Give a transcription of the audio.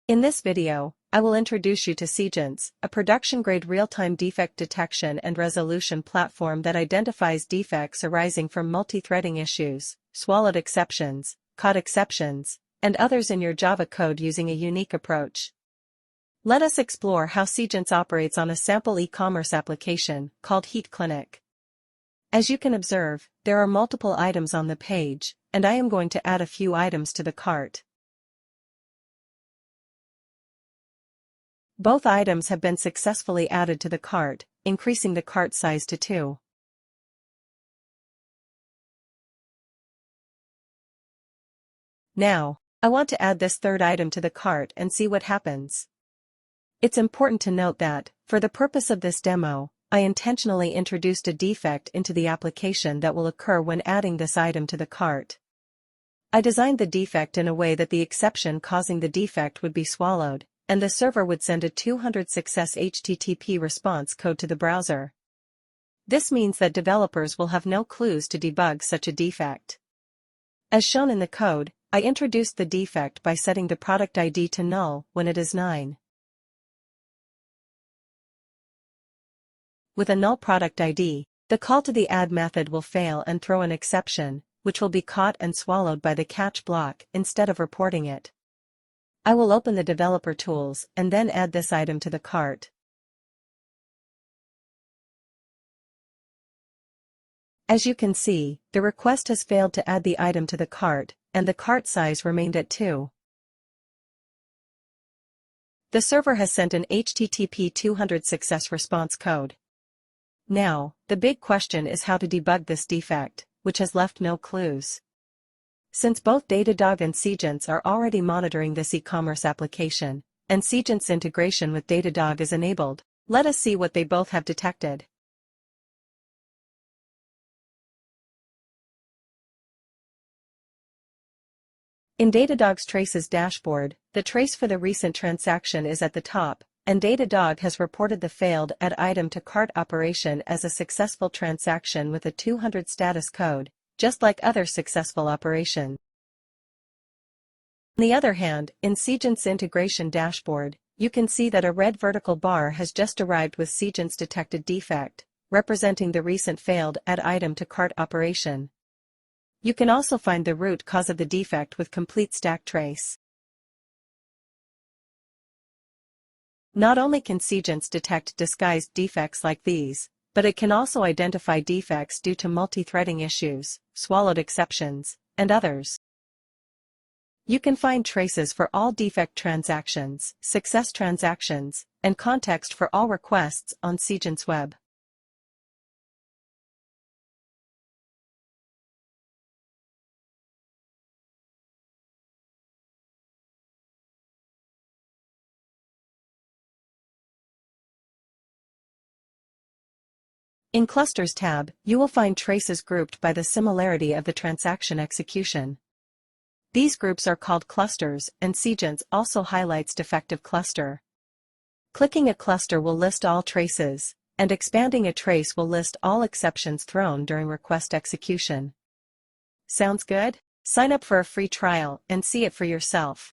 In this video, I will introduce you to Seagence, a production-grade real-time defect detection and resolution platform that identifies defects arising from multithreading issues, swallowed exceptions, caught exceptions, and others in your Java code using a unique approach. Let us explore how Seagence operates on a sample e-commerce application called Heat Clinic. As you can observe, there are multiple items on the page, and I am going to add a few items to the cart. Both items have been successfully added to the cart, increasing the cart size to 2. Now, I want to add this third item to the cart and see what happens. It's important to note that, for the purpose of this demo, I intentionally introduced a defect into the application that will occur when adding this item to the cart. I designed the defect in a way that the exception causing the defect would be swallowed, and the server would send a 200 success HTTP response code to the browser. This means that developers will have no clues to debug such a defect. As shown in the code, I introduced the defect by setting the product ID to null when it is 9. With a null product ID, the call to the add method will fail and throw an exception, which will be caught and swallowed by the catch block instead of reporting it. I will open the developer tools and then add this item to the cart. As you can see, the request has failed to add the item to the cart, and the cart size remained at 2. The server has sent an HTTP 200 success response code. Now, the big question is how to debug this defect, which has left no clues. Since both Datadog and Seagence are already monitoring this e-commerce application, and Seagence integration with Datadog is enabled, let us see what they both have detected. In Datadog's traces dashboard, the trace for the recent transaction is at the top, and Datadog has reported the failed add item to cart operation as a successful transaction with a 200 status code, just like other successful operations. On the other hand, in Seagence integration dashboard, you can see that a red vertical bar has just arrived with Seagence detected defect, representing the recent failed add item to cart operation. You can also find the root cause of the defect with complete stack trace. Not only can Seagence detect disguised defects like these, but it can also identify defects due to multithreading issues, swallowed exceptions, and others. You can find traces for all defect transactions, success transactions, and context for all requests on Seagence Web. In Clusters tab, you will find traces grouped by the similarity of the transaction execution. These groups are called clusters, and Seagence also highlights defective cluster. Clicking a cluster will list all traces, and expanding a trace will list all exceptions thrown during request execution. Sounds good? Sign up for a free trial and see it for yourself.